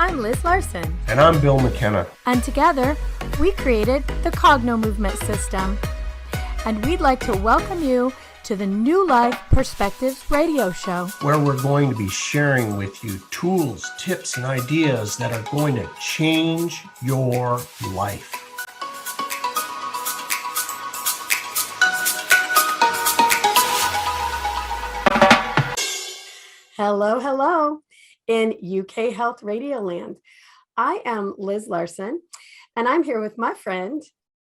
I'm Liz Larson. And I'm Bill McKenna. And together, we created the Cognomovement system. And we'd like to welcome you to the New Life Perspectives radio show, where we're going to be sharing with you tools, tips, and ideas that are going to change your life. Hello, hello, in UK Health Radio Land. I am Liz Larson, and I'm here with my friend,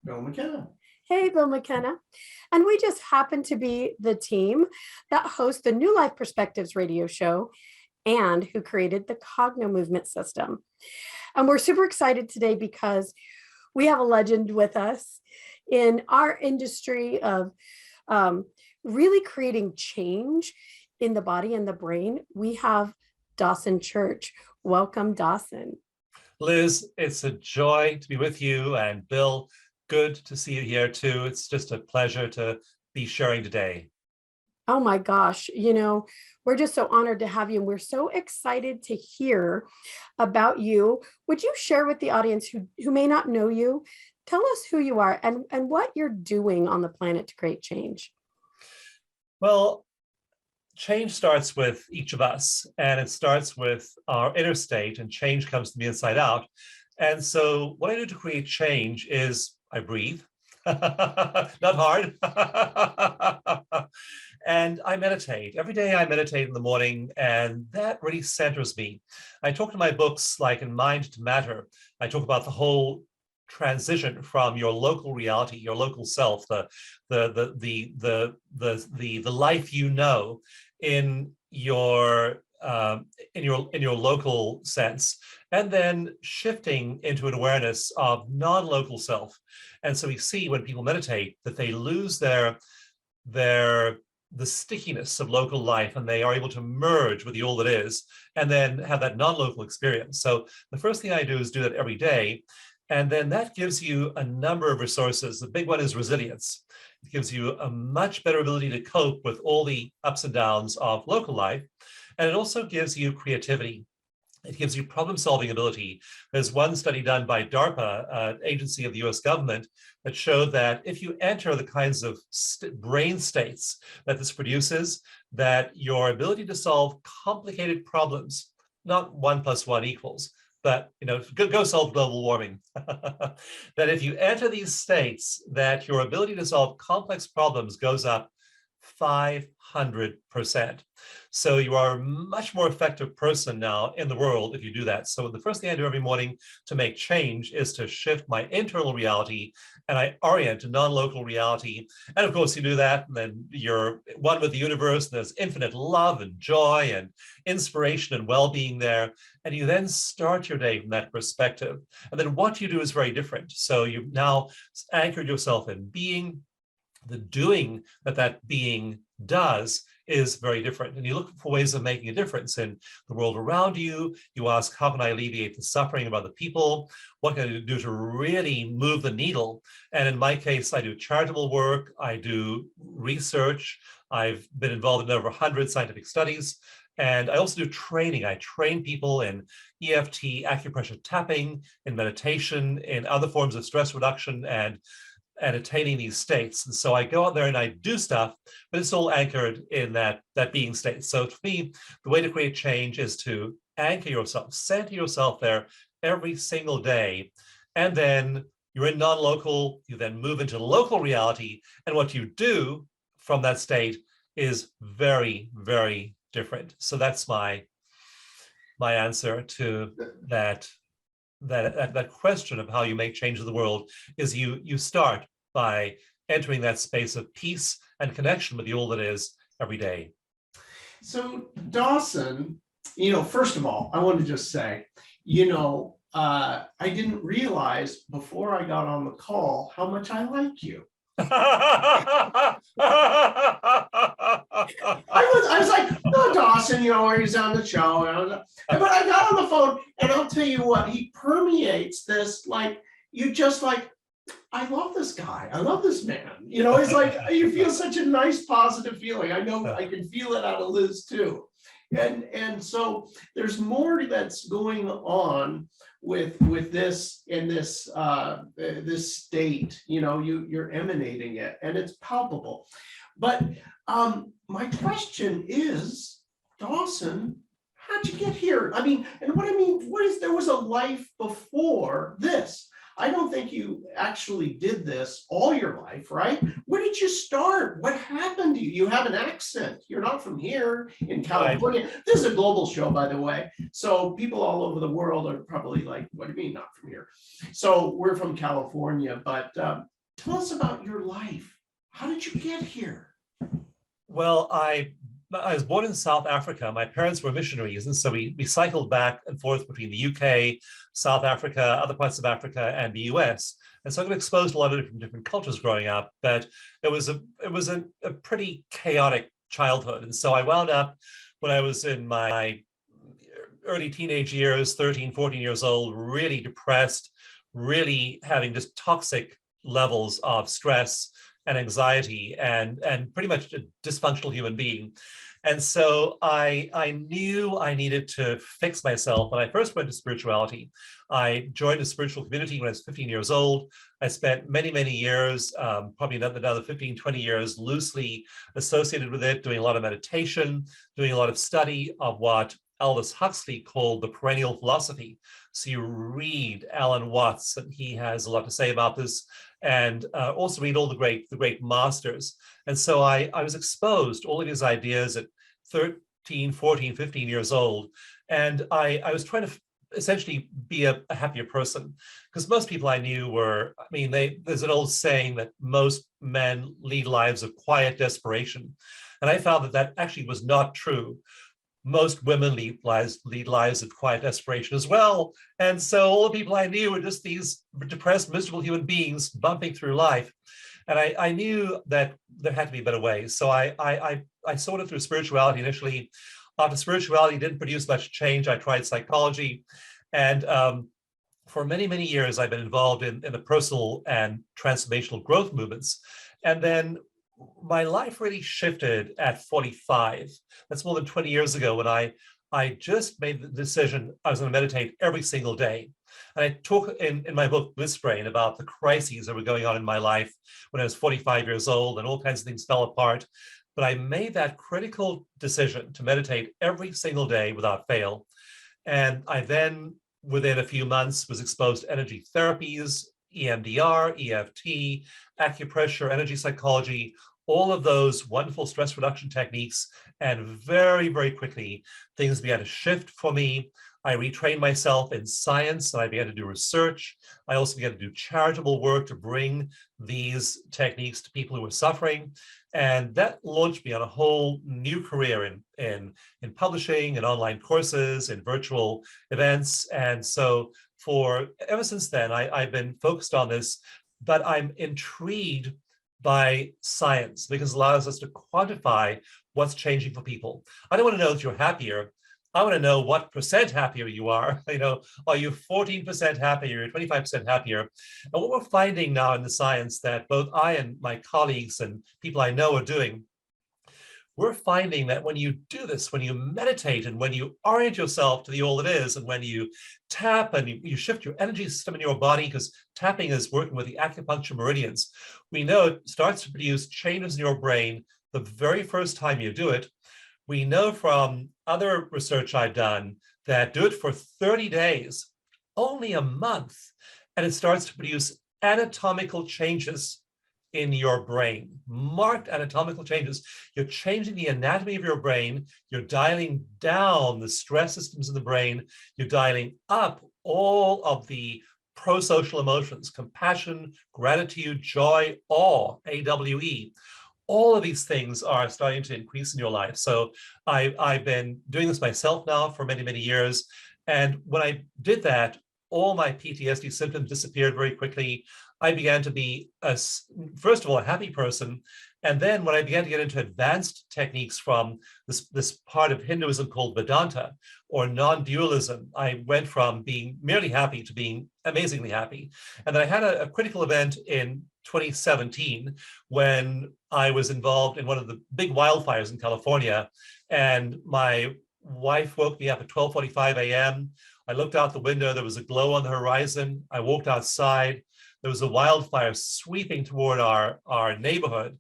Bill McKenna. Hey, Bill McKenna. And we just happen to be the team that hosts the New Life Perspectives radio show and who created the Cognomovement system. And we're super excited today because we have a legend with us in our industry of really creating change in the body and the brain. We have Dawson Church. Welcome, Dawson. Liz, it's a joy to be with you, and Bill, good to see you here too. It's just a pleasure to be sharing today. Oh my gosh, we're just so honored to have you, and we're so excited to hear about you. Would you share with the audience who may not know you, tell us who you are and what you're doing on the planet to create change? Well, change starts with each of us, and it starts with our inner state, and change comes from the inside out. And so what I do to create change is I breathe, not hard, and I meditate. Every day I meditate in the morning, and that really centers me. I talk in my books, like in Mind to Matter, I talk about the whole transition from your local reality, your local self, the life you know in your local sense, and then shifting into an awareness of non-local self. And so we see when people meditate that they lose the stickiness of local life, and they are able to merge with the all that is, and then have that non-local experience. So the first thing I do is do that every day. And then that gives you a number of resources. The big one is resilience. It gives you a much better ability to cope with all the ups and downs of local life. And it also gives you creativity. It gives you problem-solving ability. There's one study done by DARPA, an agency of the US government, that showed that if you enter the kinds of brain states that this produces, that your ability to solve complicated problems, not 1 + 1 equals, but go solve global warming. That if you enter these states, that your ability to solve complex problems goes up 500%. So you are a much more effective person now in the world if you do that. So the first thing I do every morning to make change is to shift my internal reality, and I orient to non-local reality. And of course you do that, and then you're one with the universe, and there's infinite love and joy and inspiration and well-being there. And you then start your day from that perspective. And then what you do is very different. So you've now anchored yourself in being. The doing that being does is very different. And you look for ways of making a difference in the world around you. You ask, how can I alleviate the suffering of other people? What can I do to really move the needle? And in my case, I do charitable work. I do research. I've been involved in over 100 scientific studies. And I also do training. I train people in EFT, acupressure tapping, in meditation, in other forms of stress reduction, and attaining these states. And so I go out there and I do stuff, but it's all anchored in that being state. So for me, the way to create change is to anchor yourself, center yourself there every single day. And then you're in non-local, you then move into local reality. And what you do from that state is very, very different. So that's my answer to that question of how you make change in the world. Is you start by entering that space of peace and connection with the all that is every day. So Dawson, first of all, I want to just say, I didn't realize before I got on the call how much I like you. I was like, no, Dawson, he's on the show. But I got on the phone, and I'll tell you what, he permeates this, I love this guy. I love this man. It's like, you feel such a nice, positive feeling. I know I can feel it out of Liz too. And so there's more that's going on with this in this this state. You're emanating it, and it's palpable. But my question is, Dawson, how'd you get here? I mean, and what I mean, there was a life before this. I don't think you actually did this all your life, right? Where did you start? What happened to you? You have an accent. You're not from here in California. Right. This is a global show, by the way. So people all over the world are probably like, what do you mean not from here? So we're from California, but tell us about your life. How did you get here? Well, I was born in South Africa. My parents were missionaries, and so we cycled back and forth between the UK, South Africa, other parts of Africa, and the US. And so I got exposed to a lot of different cultures growing up, but it was a pretty chaotic childhood. And so I wound up, when I was in my early teenage years, 13, 14 years old, really depressed, really having just toxic levels of stress and anxiety, and pretty much a dysfunctional human being. And so I knew I needed to fix myself when I first went to spirituality. I joined a spiritual community when I was 15 years old. I spent many, many years, probably another 15, 20 years, loosely associated with it, doing a lot of meditation, doing a lot of study of what Aldous Huxley called the perennial philosophy. So you read Alan Watts, and he has a lot to say about this, and also read all the great masters. And so I was exposed to all of these ideas at 13, 14, 15 years old. And I was trying to essentially be a happier person, because most people I knew were, there's an old saying that most men lead lives of quiet desperation. And I found that actually was not true. Most women lead lives of quiet desperation as well. And so all the people I knew were just these depressed, miserable human beings bumping through life. And I knew that there had to be better ways. So I sorted through spirituality initially. After spirituality didn't produce much change, I tried psychology. And for many, many years, I've been involved in the personal and transformational growth movements. And then my life really shifted at 45. That's more than 20 years ago, when I just made the decision I was going to meditate every single day. And I talk in my book, Bliss Brain, about the crises that were going on in my life when I was 45 years old, and all kinds of things fell apart. But I made that critical decision to meditate every single day without fail. And I then, within a few months, was exposed to energy therapies, EMDR, EFT, acupressure, energy psychology, all of those wonderful stress reduction techniques. And very, very quickly, things began to shift for me. I retrained myself in science, and I began to do research. I also began to do charitable work to bring these techniques to people who were suffering. And that launched me on a whole new career in publishing, and online courses, and virtual events. And so ever since then, I've been focused on this, but I'm intrigued by science, because it allows us to quantify what's changing for people. I don't want to know that you're happier. I want to know what percent happier you are. Are you 14% happier, you're 25% happier? And what we're finding now in the science that both I and my colleagues and people I know are doing, we're finding that when you do this, when you meditate, and when you orient yourself to the all that is, and when you tap and you shift your energy system in your body, because tapping is working with the acupuncture meridians, we know it starts to produce changes in your brain the very first time you do it. We know from other research I've done that do it for 30 days, only a month, and it starts to produce anatomical changes in your brain, marked anatomical changes. You're changing the anatomy of your brain. You're dialing down the stress systems in the brain. You're dialing up all of the pro-social emotions: compassion, gratitude, joy, awe, AWE. All of these things are starting to increase in your life. So I've been doing this myself now for many, many years. And when I did that, all my PTSD symptoms disappeared very quickly. I began to be, first of all, a happy person. And then when I began to get into advanced techniques from this part of Hinduism called Vedanta, or non-dualism, I went from being merely happy to being amazingly happy. And then I had a critical event in 2017 when I was involved in one of the big wildfires in California, and my wife woke me up at 12:45 a.m. I looked out the window. There was a glow on the horizon. I walked outside. There was a wildfire sweeping toward our neighborhood.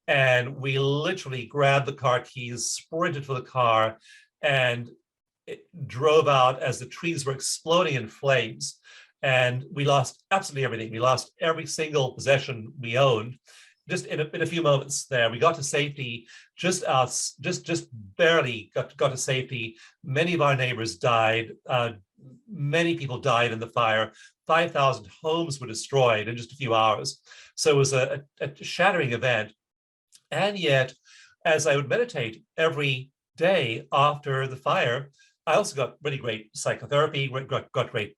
And we literally grabbed the car keys, sprinted for the car, and it drove out as the trees were exploding in flames. And we lost absolutely everything. We lost every single possession we owned. Just in a few moments there, we got to safety, just barely got to safety. Many of our neighbors died. Many people died in the fire. 5,000 homes were destroyed in just a few hours. So it was a shattering event. And yet, as I would meditate every day after the fire, I also got really great psychotherapy, got great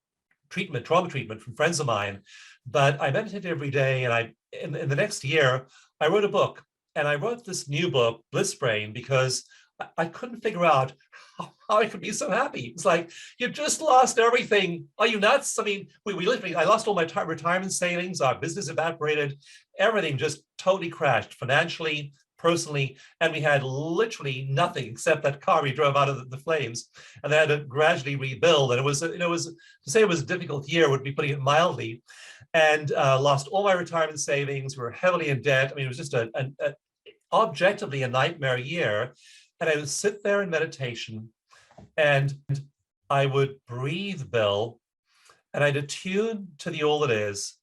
treatment, trauma treatment from friends of mine. But I meditated every day, and in the next year, I wrote a book. And I wrote this new book, Bliss Brain, because I couldn't figure out how I could be so happy. It's like, you just lost everything. Are you nuts? I mean, we literally, I lost all my retirement savings, our business evaporated, everything just totally crashed financially, personally, and we had literally nothing except that car we drove out of the flames, and they had to gradually rebuild. And it was, to say it was a difficult year would be putting it mildly, and lost all my retirement savings. We were heavily in debt. I mean, it was just objectively a nightmare year. And I would sit there in meditation, and I would breathe, Bill, and I'd attune to the all that is,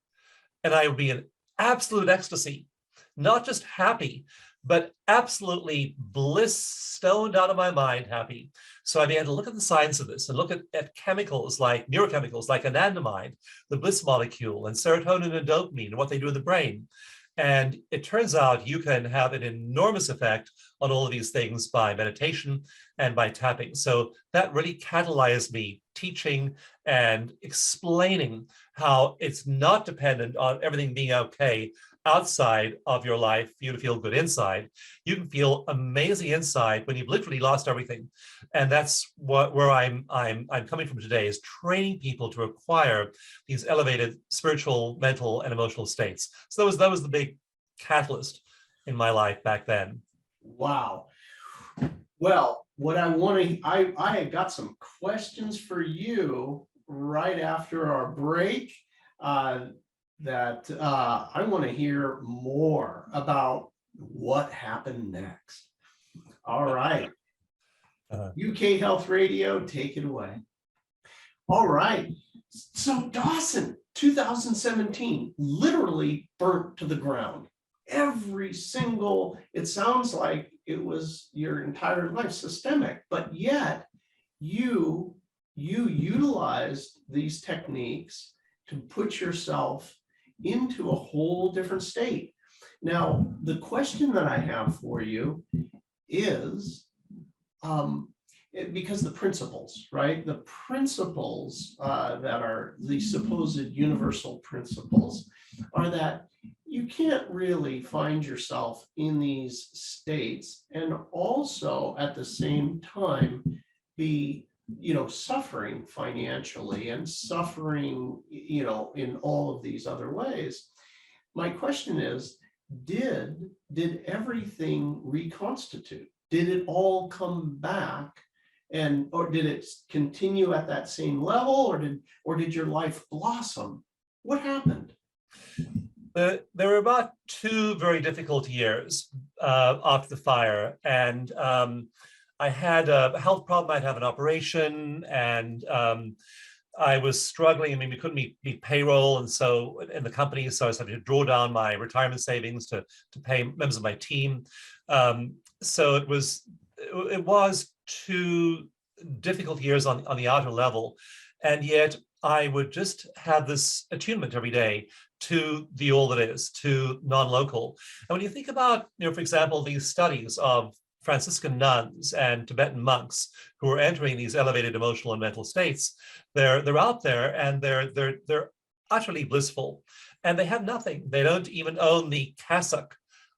and I would be in absolute ecstasy, not just happy, but absolutely bliss, stoned out of my mind happy. So I began to look at the science of this and look at chemicals like neurochemicals like anandamide, the bliss molecule, and serotonin and dopamine, and what they do in the brain. And it turns out you can have an enormous effect on all of these things by meditation and by tapping. So that really catalyzed me teaching and explaining how it's not dependent on everything being okay outside of your life for you to feel good inside. You can feel amazing inside when you've literally lost everything. And that's where I'm coming from today, is training people to acquire these elevated spiritual, mental, and emotional states. So that was the big catalyst in my life back then. Wow. Well, what I had got some questions for you right after our break. That I want to hear more about what happened next. All right. UK Health Radio, take it away. All right. So Dawson, 2017, literally burnt to the ground. Every single, it sounds like it was your entire life systemic, but yet you utilized these techniques to put yourself into a whole different state. Now, the question that I have for you is, because the principles, right? The principles that are the supposed universal principles are that you can't really find yourself in these states and also at the same time be suffering financially and suffering, in all of these other ways. My question is, did everything reconstitute? Did it all come back, or did it continue at that same level, or did your life blossom? What happened? There were about 2 very difficult years after the fire, and I had a health problem. I'd have an operation, and I was struggling. I mean, we couldn't meet payroll, and so in the company, so I was having to draw down my retirement savings to pay members of my team. So it was 2 difficult years on the outer level, and yet I would just have this attunement every day to the all that is, to non-local. And when you think about, for example, these studies of Franciscan nuns and Tibetan monks who are entering these elevated emotional and mental states, they're out there and they're utterly blissful, and they have nothing. They don't even own the cassock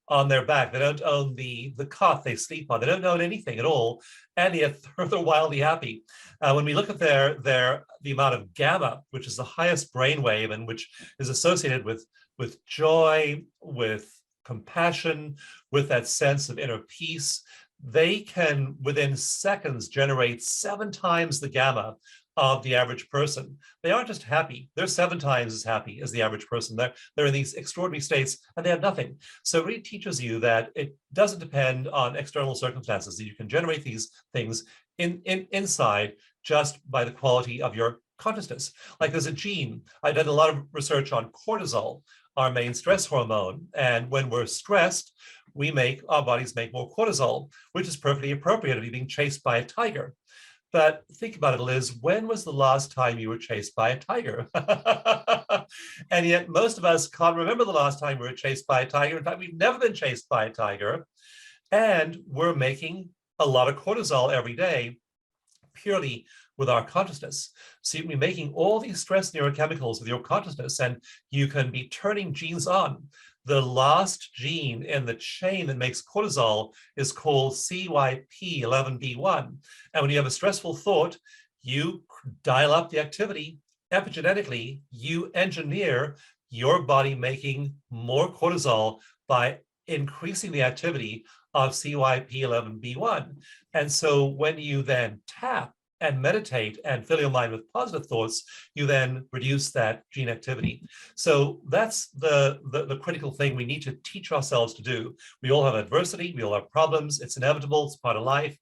on their back. They don't own the cot they sleep on. They don't own anything at all, and yet they're wildly happy. When we look at the amount of gamma, which is the highest brainwave and which is associated with joy, with compassion, with that sense of inner peace, they can, within seconds, generate 7 times the gamma of the average person. They aren't just happy, they're 7 times as happy as the average person. They're in these extraordinary states and they have nothing. So it really teaches you that it doesn't depend on external circumstances, that you can generate these things inside just by the quality of your consciousness. Like there's a gene, I did a lot of research on cortisol, our main stress hormone. And when we're stressed, our bodies make more cortisol, which is perfectly appropriate if you're being chased by a tiger. But think about it, Liz, when was the last time you were chased by a tiger? And yet most of us can't remember the last time we were chased by a tiger. In fact, we've never been chased by a tiger. And we're making a lot of cortisol every day purely with our consciousness. So you can be making all these stress neurochemicals with your consciousness, and you can be turning genes on. The last gene in the chain that makes cortisol is called CYP11B1. And when you have a stressful thought, you dial up the activity. Epigenetically, you engineer your body making more cortisol by increasing the activity of CYP11B1. And so when you then tap and meditate and fill your mind with positive thoughts, you then reduce that gene activity. So that's the critical thing we need to teach ourselves to do. We all have adversity, we all have problems, it's inevitable, it's part of life.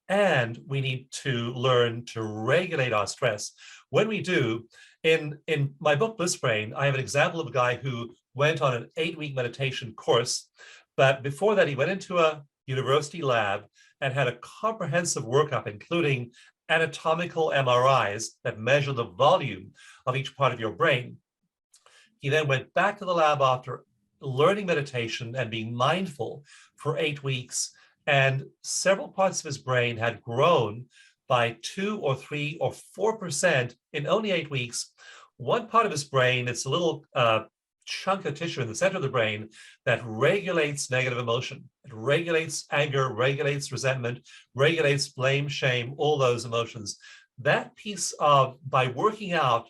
And we need to learn to regulate our stress. When we do, in my book, Bliss Brain, I have an example of a guy who went on an 8-week meditation course, but before that, he went into a university lab and had a comprehensive workup, including anatomical MRIs that measure the volume of each part of your brain. He then went back to the lab after learning meditation and being mindful for 8 weeks, and several parts of his brain had grown by 2 or 3 or 4% in only 8 weeks. One part of his brain, it's a little chunk of tissue in the center of the brain that regulates negative emotion. It regulates anger, regulates resentment, regulates blame, shame, all those emotions. That piece of, by working out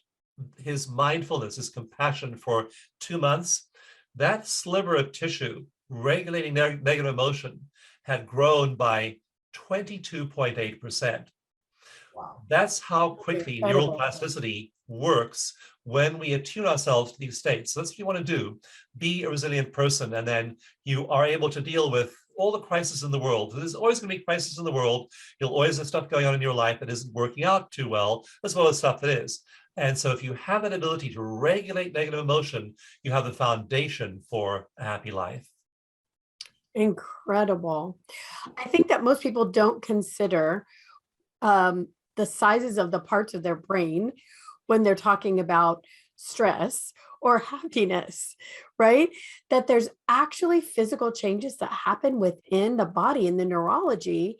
his mindfulness, his compassion for 2 months, that sliver of tissue regulating negative emotion had grown by 22.8%. Wow. That's how quickly neuroplasticity works when we attune ourselves to these states. So that's what you want to do. Be a resilient person, and then you are able to deal with all the crises in the world. There's always going to be crises in the world. You'll always have stuff going on in your life that isn't working out too well, as well as stuff that is. And so if you have that ability to regulate negative emotion, you have the foundation for a happy life. Incredible. I think that most people don't consider the sizes of the parts of their brain when they're talking about stress or happiness, right? That there's actually physical changes that happen within the body and the neurology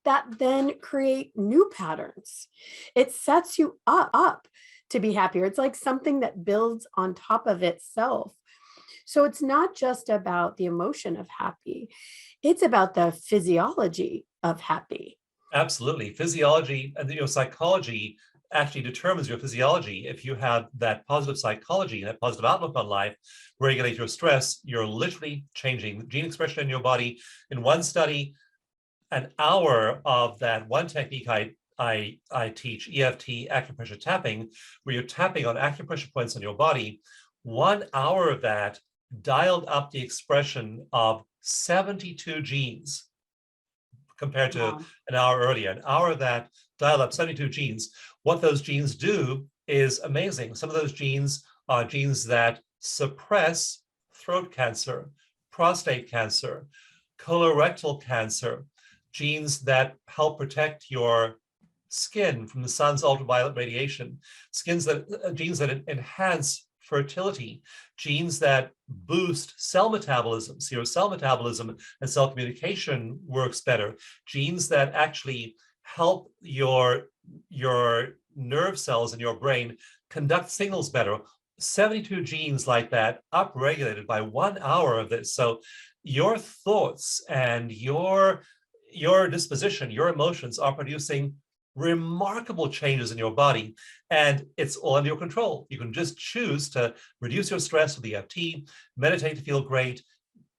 that then create new patterns. It sets you up to be happier. It's like something that builds on top of itself. So it's not just about the emotion of happy, it's about the physiology of happy. Absolutely. Physiology and psychology actually determines your physiology. If you have that positive psychology and that positive outlook on life, regulate your stress, you're literally changing the gene expression in your body. In one study, an hour of that one technique I teach, EFT acupressure tapping, where you're tapping on acupressure points on your body, 1 hour of that dialed up the expression of 72 genes compared to an hour earlier. An hour of that dialed up 72 genes. What those genes do is amazing. Some of those genes are genes that suppress throat cancer, prostate cancer, colorectal cancer, genes that help protect your skin from the sun's ultraviolet radiation, genes that enhance fertility, genes that boost cell metabolism, so your cell metabolism and cell communication works better, genes that actually help your nerve cells in your brain conduct signals better. 72 genes like that upregulated by 1 hour of this. So your thoughts and your disposition, your emotions are producing remarkable changes in your body, and it's all under your control. You can just choose to reduce your stress with EFT, meditate to feel great,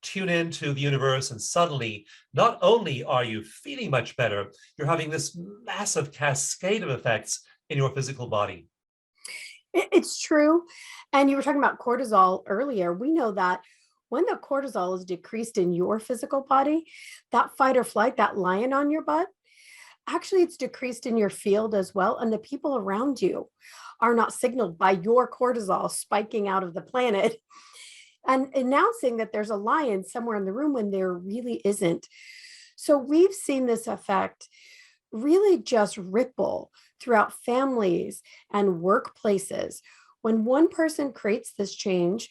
tune into the universe, and suddenly, not only are you feeling much better, you're having this massive cascade of effects in your physical body. It's true. And you were talking about cortisol earlier. We know that when the cortisol is decreased in your physical body, that fight or flight, that lion on your butt, actually it's decreased in your field as well. And the people around you are not signaled by your cortisol spiking out of the planet and announcing that there's a lion somewhere in the room when there really isn't. So we've seen this effect really just ripple throughout families and workplaces. When one person creates this change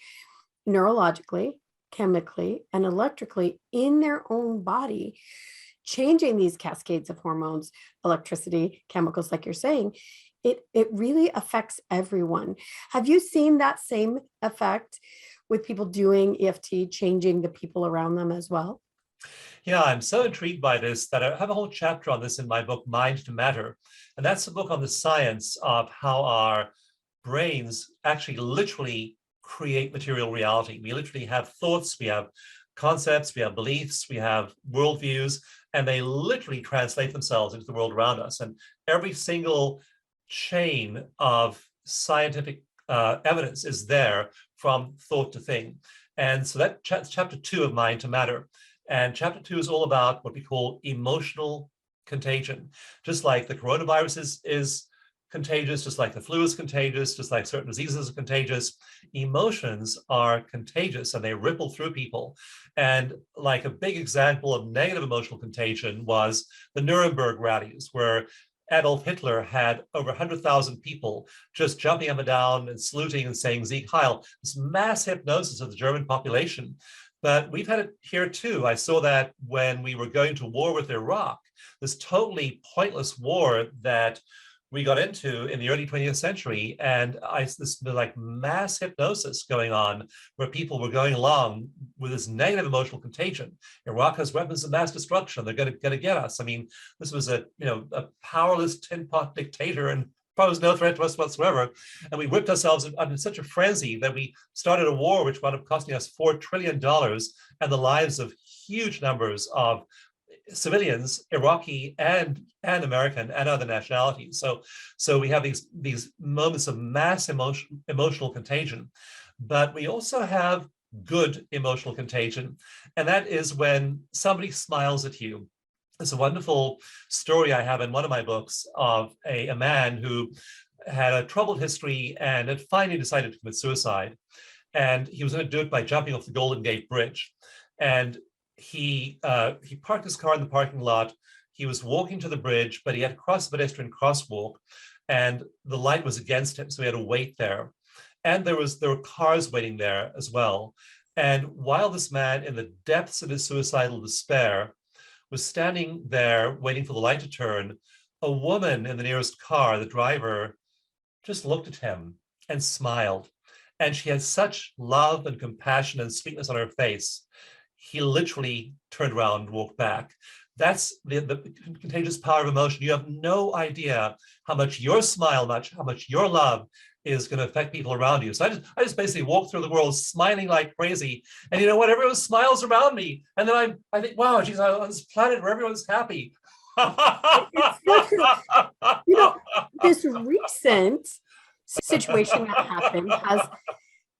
neurologically, chemically, and electrically in their own body, changing these cascades of hormones, electricity, chemicals, like you're saying, it really affects everyone. Have you seen that same effect with people doing EFT, changing the people around them as well? Yeah, I'm so intrigued by this that I have a whole chapter on this in my book, Mind to Matter. And that's a book on the science of how our brains actually literally create material reality. We literally have thoughts, we have concepts, we have beliefs, we have worldviews, and they literally translate themselves into the world around us. And every single chain of scientific evidence is there from thought to thing. And so that's chapter 2 of Mind to Matter. And chapter 2 is all about what we call emotional contagion. Just like the coronavirus is contagious, just like the flu is contagious, just like certain diseases are contagious, emotions are contagious and they ripple through people. And like a big example of negative emotional contagion was the Nuremberg rallies, where Adolf Hitler had over 100,000 people just jumping up and down and saluting and saying Sieg Heil, this mass hypnosis of the German population. But we've had it here too. I saw that when we were going to war with Iraq, this totally pointless war that we got into in the early 20th century. And this like mass hypnosis going on where people were going along with this negative emotional contagion. Iraq has weapons of mass destruction. They're going to get us. I mean, this was a powerless tin pot dictator and posed no threat to us whatsoever. And we whipped ourselves into such a frenzy that we started a war which wound up costing us $4 trillion and the lives of huge numbers of civilians, Iraqi and American and other nationalities. So we have these moments of mass emotional contagion, but we also have good emotional contagion, and that is when somebody smiles at you. It's a wonderful story I have in one of my books of a man who had a troubled history and had finally decided to commit suicide. And he was going to do it by jumping off the Golden Gate Bridge. And he parked his car in the parking lot. He was walking to the bridge, but he had to cross the pedestrian crosswalk, and the light was against him, so he had to wait there. And there were cars waiting there as well. And while this man, in the depths of his suicidal despair, was standing there waiting for the light to turn, a woman in the nearest car, the driver, just looked at him and smiled. And she had such love and compassion and sweetness on her face. He literally turned around and walked back. That's the contagious power of emotion. You have no idea how much your smile, how much your love is going to affect people around you. So I just basically walk through the world smiling like crazy. And you know what? Everyone smiles around me. And then I think, wow, geez, I'm on this planet where everyone's happy. This recent situation that happened has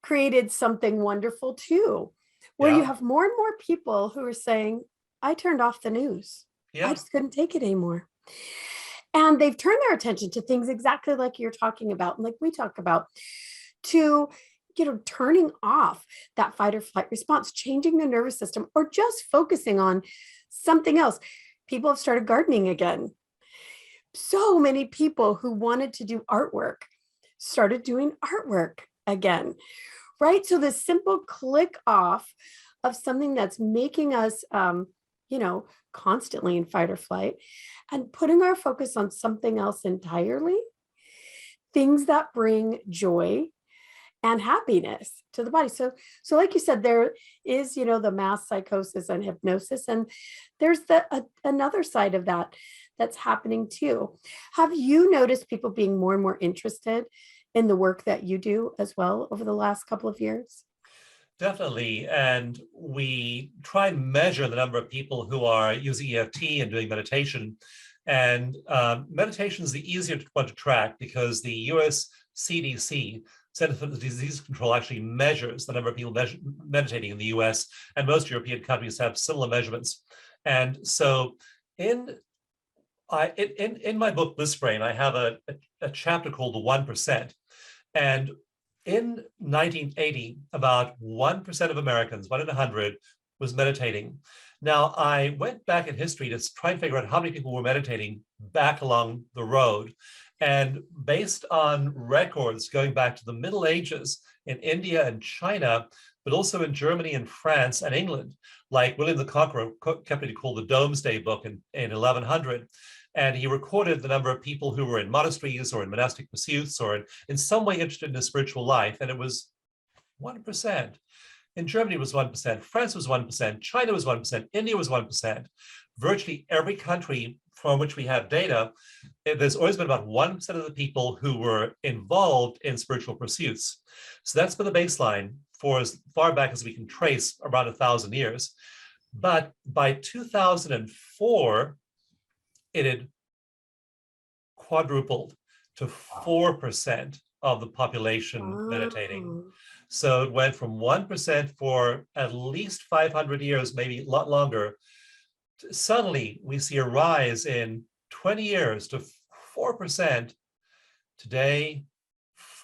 created something wonderful too, where you have more and more people who are saying, I turned off the news. I just couldn't take it anymore. And they've turned their attention to things exactly like you're talking about, and like we talk about, to turning off that fight or flight response, changing the nervous system, or just focusing on something else. People have started gardening again. So many people who wanted to do artwork started doing artwork again, right? So this simple click off of something that's making us, constantly in fight or flight, and putting our focus on something else entirely, things that bring joy and happiness to the body. So like you said, there is, the mass psychosis and hypnosis, and there's another side of that that's happening too. Have you noticed people being more and more interested in the work that you do as well over the last couple of years? Definitely. And we try and measure the number of people who are using EFT and doing meditation. And meditation is the easier one to track because the US CDC, Center for Disease Control, actually measures the number of people meditating in the US, and most European countries have similar measurements. And so in my book, Bliss Brain, I have a chapter called The 1%. And in 1980, about 1% of Americans, 1 in 100, was meditating. Now, I went back in history to try and figure out how many people were meditating back along the road. And based on records going back to the Middle Ages in India and China, but also in Germany and France and England, like William the Conqueror kept what he called the Domesday Book in 1100. And he recorded the number of people who were in monasteries or in monastic pursuits or in some way interested in a spiritual life. And it was 1%. In Germany, it was 1%. France was 1%. China was 1%. India was 1%. Virtually every country from which we have data, there's always been about 1% of the people who were involved in spiritual pursuits. So that's been the baseline for as far back as we can trace, around 1,000 years. But by 2004, it had quadrupled to 4% of the population meditating. So it went from 1% for at least 500 years, maybe a lot longer. Suddenly, we see a rise in 20 years to 4%. Today,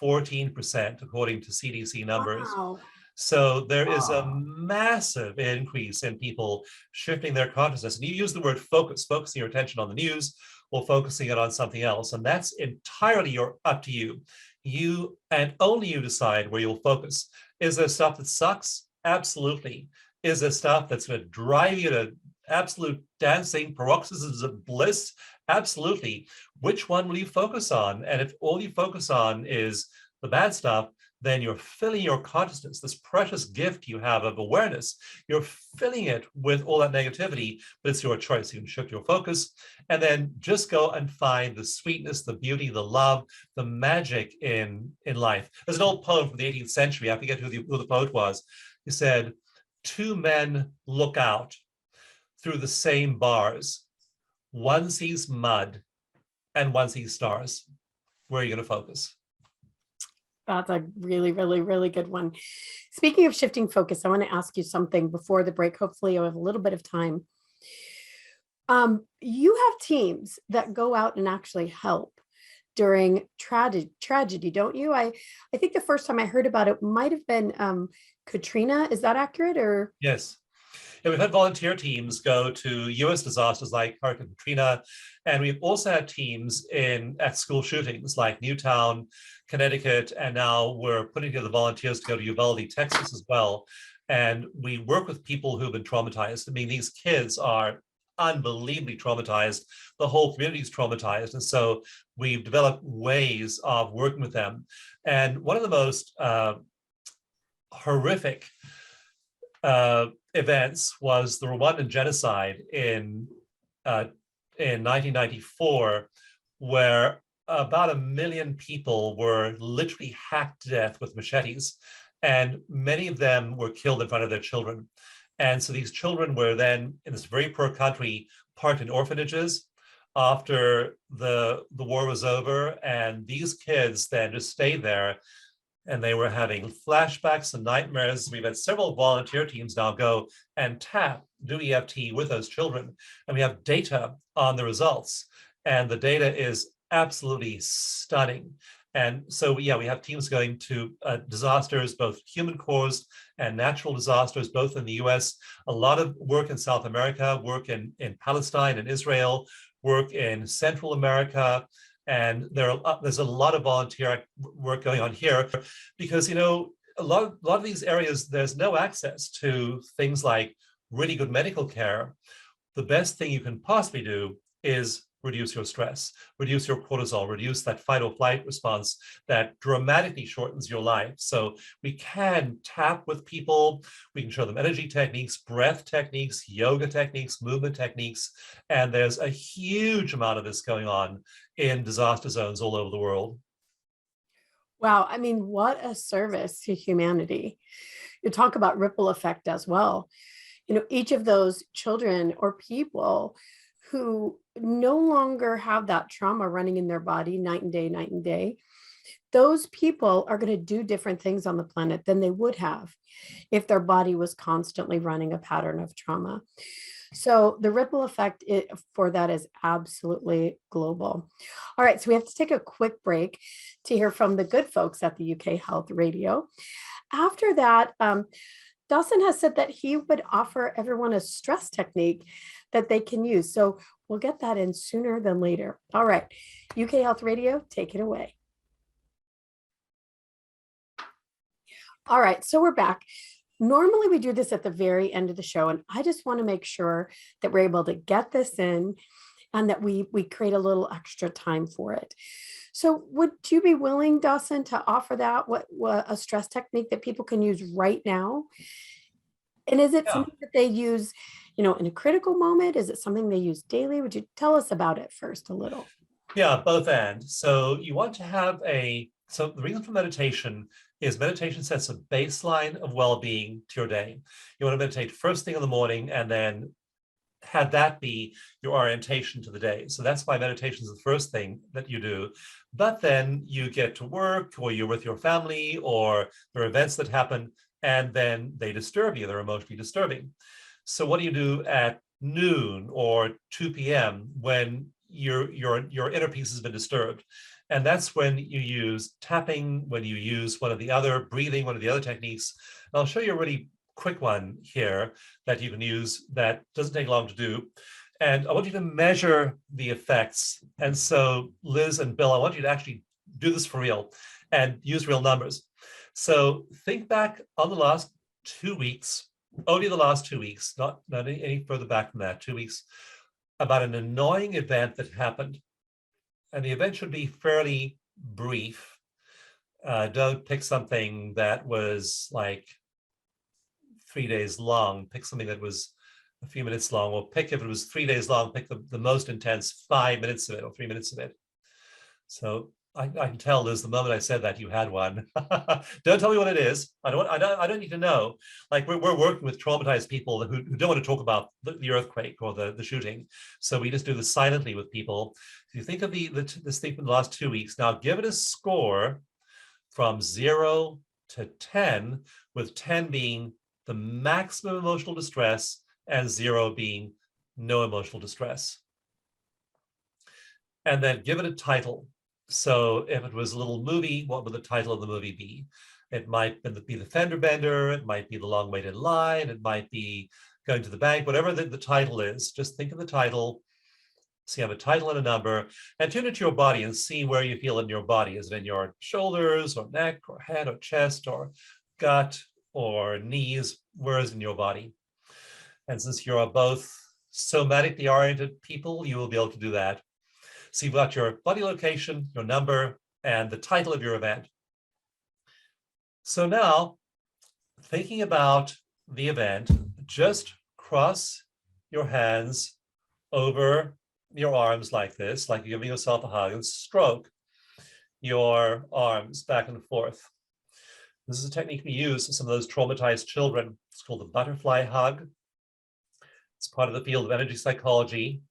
14%, according to CDC numbers. Wow. So there is a massive increase in people shifting their consciousness. And you use the word focus, focusing your attention on the news or focusing it on something else. And that's entirely up to you. You and only you decide where you'll focus. Is there stuff that sucks? Absolutely. Is there stuff that's going to drive you to absolute dancing paroxysms of bliss? Absolutely. Which one will you focus on? And if all you focus on is the bad stuff, then you're filling your consciousness, this precious gift you have of awareness, you're filling it with all that negativity, but it's your choice. You can shift your focus and then just go and find the sweetness, the beauty, the love, the magic in life. There's an old poem from the 18th century. I forget who the poet was. He said, "Two men look out through the same bars. One sees mud and one sees stars." Where are you going to focus? That's a really, really, really good one. Speaking of shifting focus, I want to ask you something before the break. Hopefully, I have a little bit of time. You have teams that go out and actually help during tragedy, don't you? I think the first time I heard about it might have been Katrina. Is that accurate? Or Yes. Yeah, we've had volunteer teams go to US disasters like Hurricane Katrina, and we've also had teams at school shootings like Newtown, Connecticut, and now we're putting together volunteers to go to Uvalde, Texas as well. And we work with people who've been traumatized. I mean, these kids are unbelievably traumatized. The whole community is traumatized. And so we've developed ways of working with them. And one of the most horrific events was the Rwandan genocide in 1994, where about 1 million people were literally hacked to death with machetes, and many of them were killed in front of their children. And so these children were then, in this very poor country, parked in orphanages after the war was over, and these kids then just stayed there. And they were having flashbacks and nightmares. We've had several volunteer teams now go and do EFT with those children. And we have data on the results. And the data is absolutely stunning. And so, yeah, we have teams going to disasters, both human-caused and natural disasters, both in the US. A lot of work in South America, work in Palestine and Israel, work in Central America. And there's a lot of volunteer work going on here because, you know, a lot of these areas, there's no access to things like really good medical care. The best thing you can possibly do is reduce your stress, reduce your cortisol, reduce that fight or flight response that dramatically shortens your life. So we can tap with people, we can show them energy techniques, breath techniques, yoga techniques, movement techniques, and there's a huge amount of this going on in disaster zones all over the world. wow, I mean, what a service to humanity. You talk about ripple effect as well. Each of those children or people who no longer have that trauma running in their body night and day, those people are going to do different things on the planet than they would have if their body was constantly running a pattern of trauma. So the ripple effect for that is absolutely global. All right, so we have to take a quick break to hear from the good folks at the UK Health Radio. After that, Dawson has said that he would offer everyone a stress technique that they can use. So we'll get that in sooner than later. All right, UK Health Radio, take it away. All right, so we're back. Normally we do this at the very end of the show, and I just want to make sure that we're able to get this in and that we create a little extra time for it. So would you be willing, Dawson, to offer that, what a stress technique that people can use right now? And is it something that they use, in a critical moment? Is it something they use daily? Would you tell us about it first a little? Yeah, both and. So you want to have so the reason for meditation is meditation sets a baseline of well-being to your day. You want to meditate first thing in the morning and then have that be your orientation to the day. So that's why meditation is the first thing that you do. But then you get to work, or you're with your family, or there are events that happen, and then they disturb you. They're emotionally disturbing. So what do you do at noon or 2 p.m. when your inner peace has been disturbed? And that's when you use tapping, when you use one of the other breathing, one of the other techniques. And I'll show you a really quick one here that you can use that doesn't take long to do. And I want you to measure the effects. And so Liz and Bill, I want you to actually do this for real and use real numbers. So think back on the last 2 weeks, only the last 2 weeks, not any further back than that, 2 weeks, about an annoying event that happened. And the event should be fairly brief. Don't pick something that was like 3 days long. Pick something that was a few minutes long, or pick, if it was 3 days long, pick the most intense 5 minutes of it or 3 minutes of it. So I can tell, Liz, the moment I said that, you had one. Don't tell me what it is. I don't need to know. Like we're working with traumatized people who don't want to talk about the earthquake or the shooting. So we just do this silently with people. If you think of this thing from the last 2 weeks, now give it a score from 0 to 10, with 10 being the maximum emotional distress and 0 being no emotional distress. And then give it a title. So if it was a little movie, what would the title of the movie be? It might be The Fender Bender, it might be The Long Waited Line, it might be Going to the Bank, whatever the title is. Just think of the title, so you have a title and a number, and tune into your body and see where you feel in your body. Is it in your shoulders or neck or head or chest or gut or knees? Where is it in your body? And since you're both somatically oriented people, you will be able to do that. So you've got your body location, your number, and the title of your event. So now, thinking about the event, just cross your hands over your arms like this, like you're giving yourself a hug, and stroke your arms back and forth. This is a technique we use for some of those traumatized children. It's called the butterfly hug. It's part of the field of energy psychology.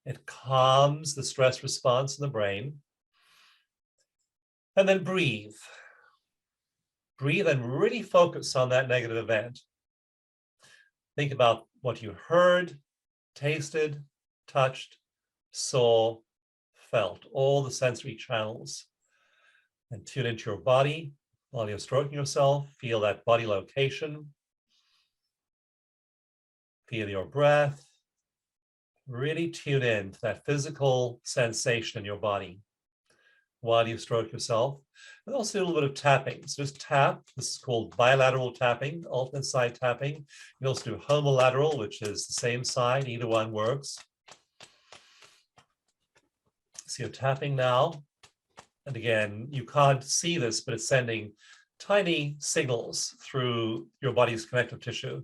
It calms the stress response in the brain. And then breathe. Breathe and really focus on that negative event. Think about what you heard, tasted, touched, saw, felt, all the sensory channels. And tune into your body while you're stroking yourself. Feel that body location. Feel your breath. Really tune in to that physical sensation in your body while you stroke yourself. And also do a little bit of tapping. So just tap. This is called bilateral tapping, alternate side tapping. You can also do homolateral, which is the same side. Either one works. So you're tapping now. And again, you can't see this, but it's sending tiny signals through your body's connective tissue.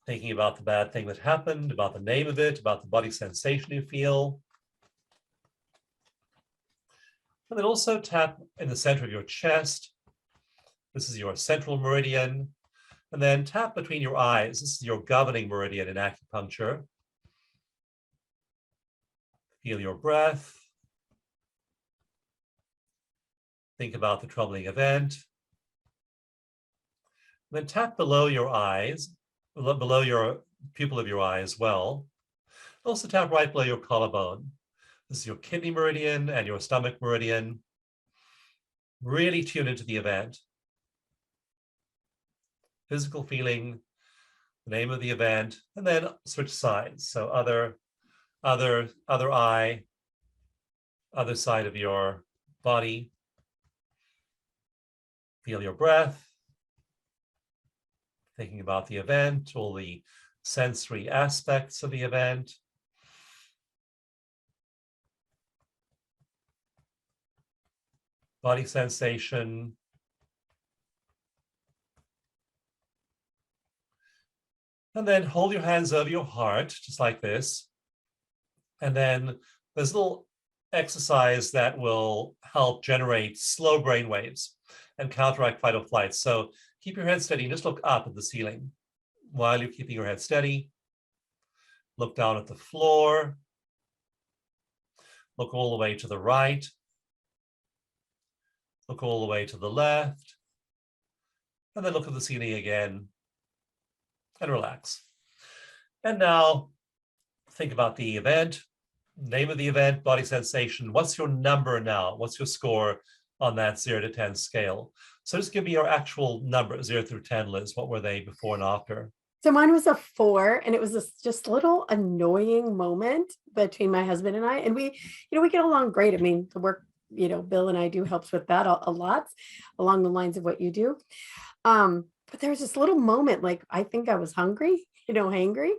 Thinking about the bad thing that happened, about the name of it, about the body sensation you feel. And then also tap in the center of your chest, This is your central meridian. And then tap between your eyes. This is your governing meridian in acupuncture. Feel your breath. Think about the troubling event. Then tap below your eyes, below your pupil of your eye as well. Also tap right below your collarbone. This is your kidney meridian and your stomach meridian. Really tune into the event. Physical feeling, the name of the event, and then switch sides. So other eye, other side of your body. Feel your breath. Thinking about the event, all the sensory aspects of the event. Body sensation. And then hold your hands over your heart, just like this. And then there's a little exercise that will help generate slow brain waves and counteract fight or flight. So keep your head steady and just look up at the ceiling while you're keeping your head steady. Look down at the floor. Look all the way to the right. Look all the way to the left. And then look at the ceiling again and relax. And now think about the event, name of the event, body sensation. What's your number now? What's your score on that 0 to 10 scale? So just give me your actual number, 0 through 10, Liz. What were they before and after? So mine was a 4, and it was this just little annoying moment between my husband and I. And we get along great. I mean, the work, Bill and I do helps with that a lot along the lines of what you do. But there was this little moment, like, I think I was hungry, hangry.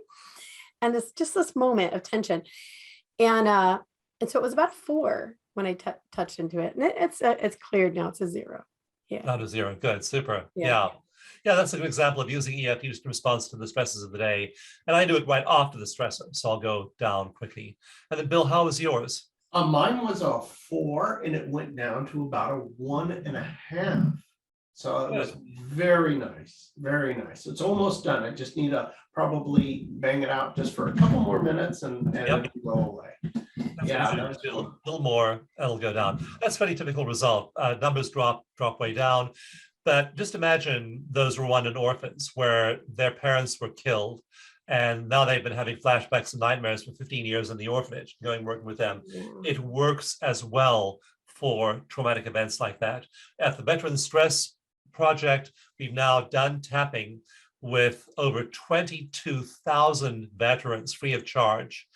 And this moment of tension. And so it was about 4 when I touched into it. And it's cleared now. It's a 0. Yeah. Not a 0. Good. Super. Yeah. Yeah, that's a good example of using EFT in response to the stresses of the day. And I do it right after the stressor. So I'll go down quickly. And then Bill, how was yours? Mine was a 4 and it went down to about a 1.5. So it was very nice, very nice. It's almost done. I just need to probably bang it out just for a couple more minutes and it'll go away. That's a little more, it'll go down. That's a very typical result. Numbers drop way down. But just imagine those Rwandan orphans where their parents were killed and now they've been having flashbacks and nightmares for 15 years in the orphanage, working with them. Yeah. It works as well for traumatic events like that. At the Veteran Stress Project, we've now done tapping with over 22,000 veterans free of charge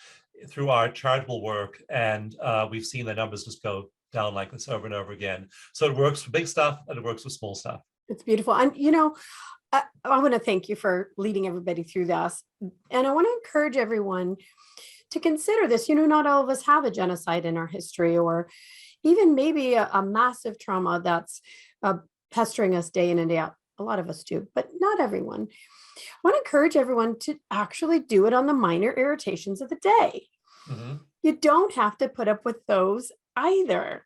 through our charitable work. And we've seen the numbers just go down like this over and over again. So it works for big stuff and it works for small stuff. It's beautiful. And, I want to thank you for leading everybody through this. And I want to encourage everyone to consider this. Not all of us have a genocide in our history, or even maybe a massive trauma that's pestering us day in and day out. A lot of us do, but not everyone. I want to encourage everyone to actually do it on the minor irritations of the day. Mm-hmm. You don't have to put up with those either.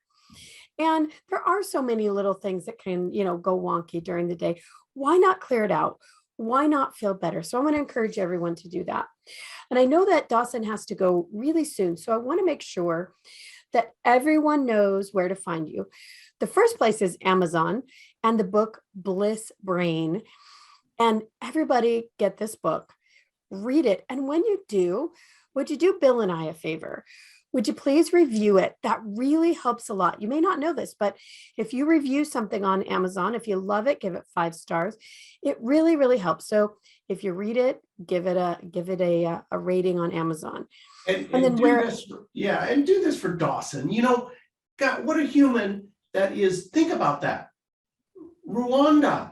And there are so many little things that can, go wonky during the day. Why not clear it out? Why not feel better? So I want to encourage everyone to do that. And I know that Dawson has to go really soon. So I want to make sure that everyone knows where to find you. The first place is Amazon and the book Bliss Brain. And everybody get this book, read it. And when you do, would you do Bill and I a favor? Would you please review it? That really helps a lot. You may not know this, but if you review something on Amazon, if you love it, give it 5 stars. It really, really helps. So if you read it, give it a rating on Amazon. And then and do this for Dawson. God, what a human that is. Think about that. Rwanda,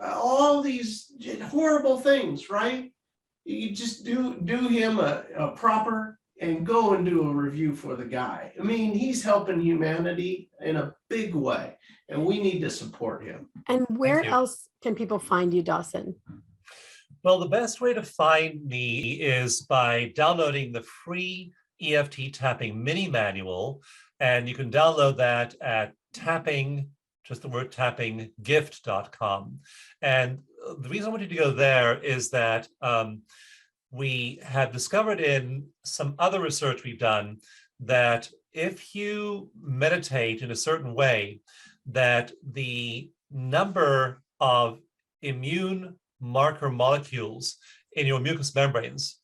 all these horrible things, right? You just do him a proper and go and do a review for the guy. I mean, he's helping humanity in a big way, and we need to support him. And where else can people find you, Dawson? Well, the best way to find me is by downloading the free EFT tapping mini manual, and you can download that at tapping just the word tapping, gift.com. And the reason I wanted to go there is that we have discovered in some other research we've done that if you meditate in a certain way, that the number of immune marker molecules in your mucous membranes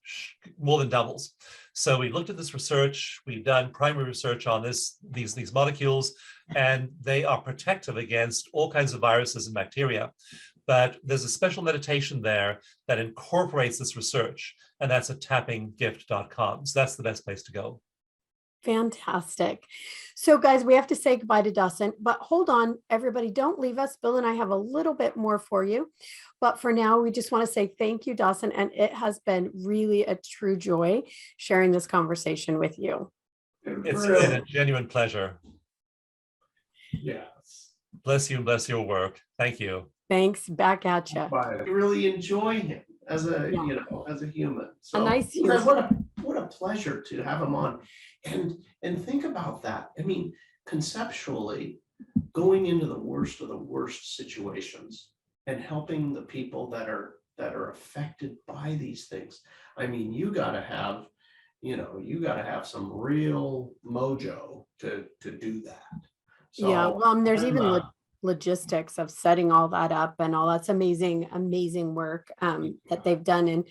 more than doubles. So we looked at this research, we've done primary research on these molecules, and they are protective against all kinds of viruses and bacteria. But there's a special meditation there that incorporates this research, and that's at tappinggift.com. So that's the best place to go. Fantastic. So guys, we have to say goodbye to Dawson, but hold on, everybody, don't leave us. Bill and I have a little bit more for you. But for now, we just want to say thank you, Dawson. And it has been really a true joy sharing this conversation with you. It's been a genuine pleasure. Yes. Bless you and bless your work. Thank you. Thanks. Back at you. I really enjoy him as a, Yeah. as a human. A nice Because human. what a pleasure to have him on. And think about that. I mean, conceptually, going into the worst of the worst situations and helping the people that are affected by these things. I mean, you gotta have some real mojo to do that. So, Yeah, well, and there's even I'm, logistics of setting all that up and all that's amazing work that they've done. And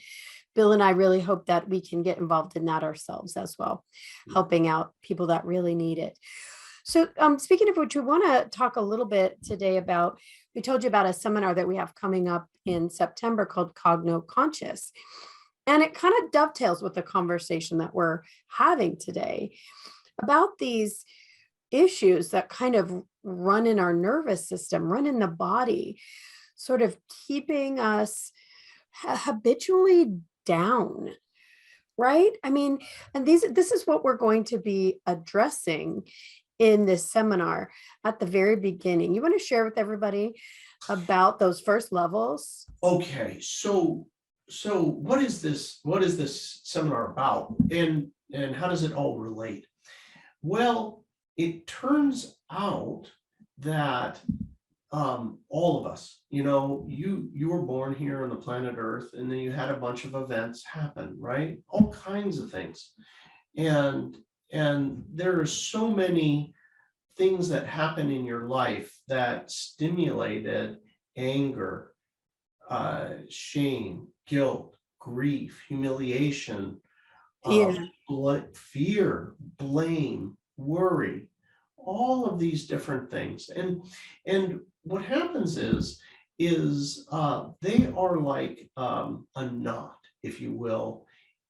Bill and I really hope that we can get involved in that ourselves as well, helping out people that really need it. So speaking of which, we want to talk a little bit today about, we told you about a seminar that we have coming up in September called Cogno Conscious. And it kind of dovetails with the conversation that we're having today about these issues that kind of run in our nervous system, run in the body, sort of keeping us habitually down, right? I mean, and this is what we're going to be addressing in this seminar at the very beginning. You want to share with everybody about those first levels? okay, so what is this seminar about, and how does it all relate? Well, it turns out that all of us, you were born here on the planet Earth, and then you had a bunch of events happen, right? All kinds of things. And there are so many things that happen in your life that stimulated anger, shame, guilt, grief, humiliation, fear, blame, worry, all of these different things. And what happens is they are like a knot, if you will,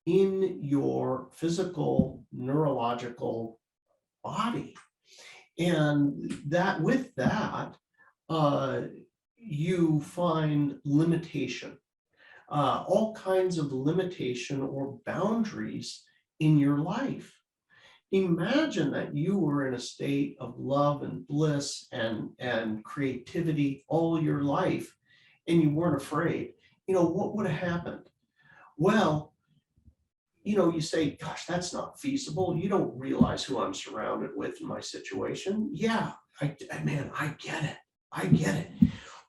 in your physical neurological body. And that with that, you find limitation, all kinds of limitation or boundaries in your life. Imagine that you were in a state of love and bliss and creativity all your life, and you weren't afraid. What would have happened? Well, you say, gosh, that's not feasible. You don't realize who I'm surrounded with in my situation. Yeah, I get it. I get it.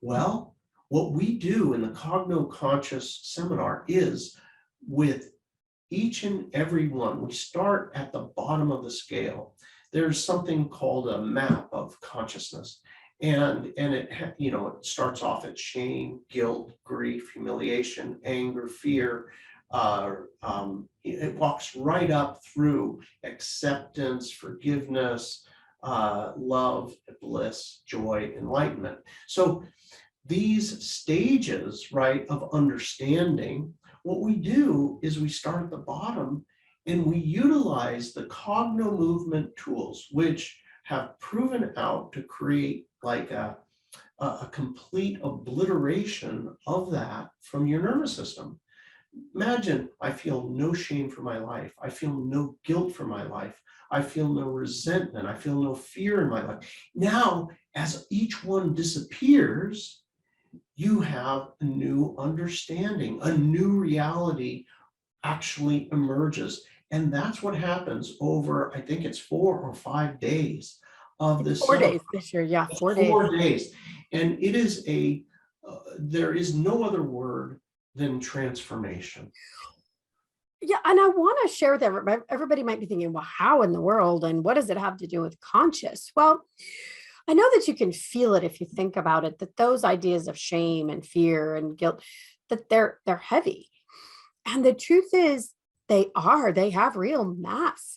Well, what we do in the Cogno Conscious seminar is, with each and every one, we start at the bottom of the scale. There's something called a map of consciousness. And it starts off at shame, guilt, grief, humiliation, anger, fear. It walks right up through acceptance, forgiveness, love, bliss, joy, enlightenment. So these stages, right, of understanding, what we do is we start at the bottom and we utilize the Cognomovement tools, which have proven out to create like a complete obliteration of that from your nervous system. Imagine, I feel no shame for my life. I feel no guilt for my life. I feel no resentment. I feel no fear in my life. Now, as each one disappears, you have a new understanding, a new reality actually emerges. And that's what happens over, I think it's 4 or 5 days of this 4 days this year. Yeah, 4 days. 4 days. And it is there is no other word than transformation. Yeah, and I want to share with everybody. Everybody might be thinking, well, how in the world and what does it have to do with conscious? Well, I know that you can feel it if you think about it, that those ideas of shame and fear and guilt, that they're heavy. And the truth is they have real mass.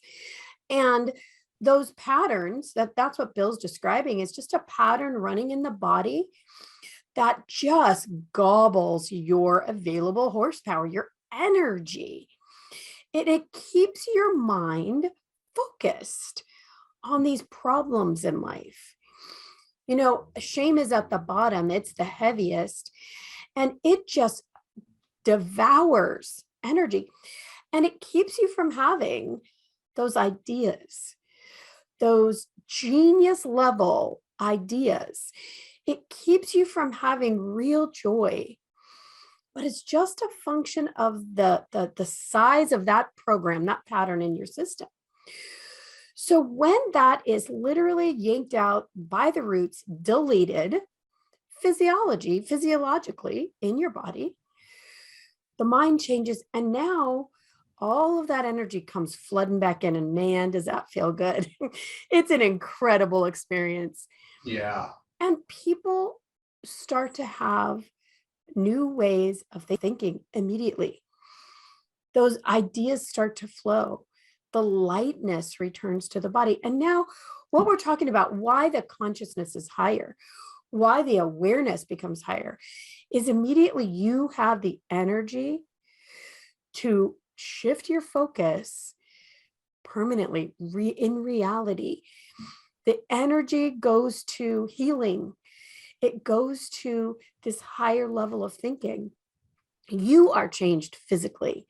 And those patterns, that's what Bill's describing, is just a pattern running in the body that just gobbles your available horsepower, your energy. It keeps your mind focused on these problems in life. You know, shame is at the bottom, it's the heaviest, and it just devours energy. And it keeps you from having those ideas, those genius level ideas. It keeps you from having real joy. But it's just a function of the size of that program, that pattern in your system. So when that is literally yanked out by the roots, deleted, physiologically in your body, the mind changes. And now all of that energy comes flooding back in. And man, does that feel good. It's an incredible experience. Yeah. And people start to have new ways of thinking immediately. Those ideas start to flow. The lightness returns to the body. And now what we're talking about, why the consciousness is higher, why the awareness becomes higher, is immediately you have the energy to shift your focus permanently in reality. The energy goes to healing. It goes to this higher level of thinking. You are changed physically.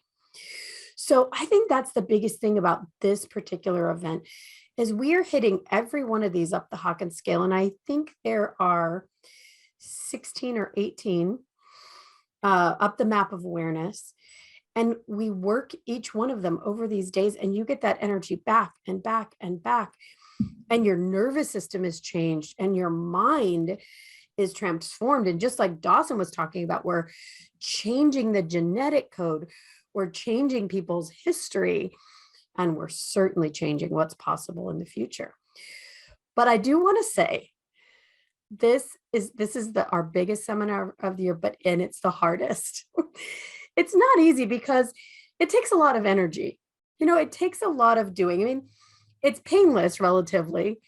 So I think that's the biggest thing about this particular event is we are hitting every one of these up the Hawkins scale. And I think there are 16 or 18 up the map of awareness. And we work each one of them over these days, and you get that energy back and back and back. And your nervous system is changed and your mind is transformed. And just like Dawson was talking about, we're changing the genetic code, we're changing people's history, and we're certainly changing what's possible in the future. But I do want to say, this is our biggest seminar of the year, and it's the hardest. It's not easy because it takes a lot of energy. You know, it takes a lot of doing. I mean, it's painless relatively,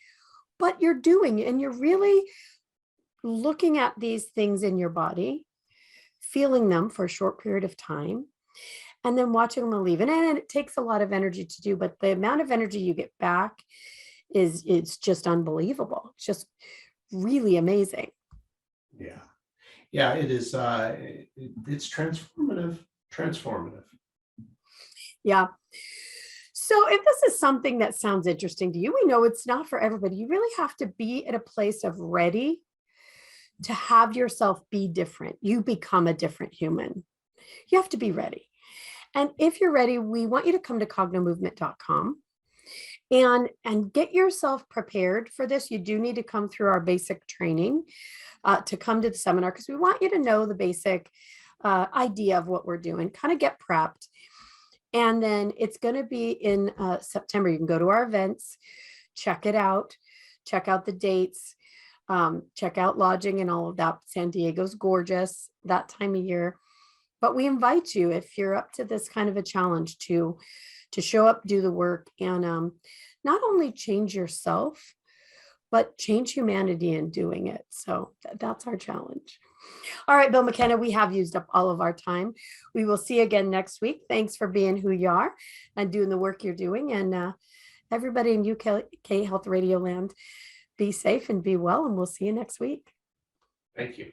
but you're doing, and you're really looking at these things in your body, feeling them for a short period of time, and then watching them leave. And it takes a lot of energy to do, but the amount of energy you get back is just unbelievable. It's just really amazing. Yeah. Yeah, it is. It's transformative. Yeah. So if this is something that sounds interesting to you, we know it's not for everybody. You really have to be at a place of ready to have yourself be different. You become a different human. You have to be ready. And if you're ready, we want you to come to cognomovement.com and get yourself prepared for this. You do need to come through our basic training to come to the seminar, because we want you to know the basic idea of what we're doing, kind of get prepped. And then it's going to be in September. You can go to our events, check it out, check out the dates, check out lodging and all of that. San Diego's gorgeous that time of year. But we invite you, if you're up to this kind of a challenge, to show up, do the work, and not only change yourself, but change humanity in doing it. So that's our challenge. All right, Bill McKenna, we have used up all of our time. We will see you again next week. Thanks for being who you are and doing the work you're doing. And everybody in UK Health Radio Land, be safe and be well, and we'll see you next week. Thank you.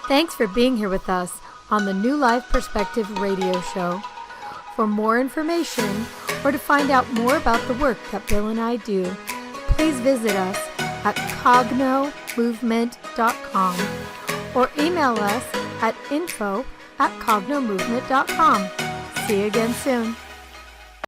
Thanks for being here with us on the New Life Perspective radio show. For more information or to find out more about the work that Bill and I do, please visit us at cognomovement.com or email us at info@cognomovement.com. See you again soon.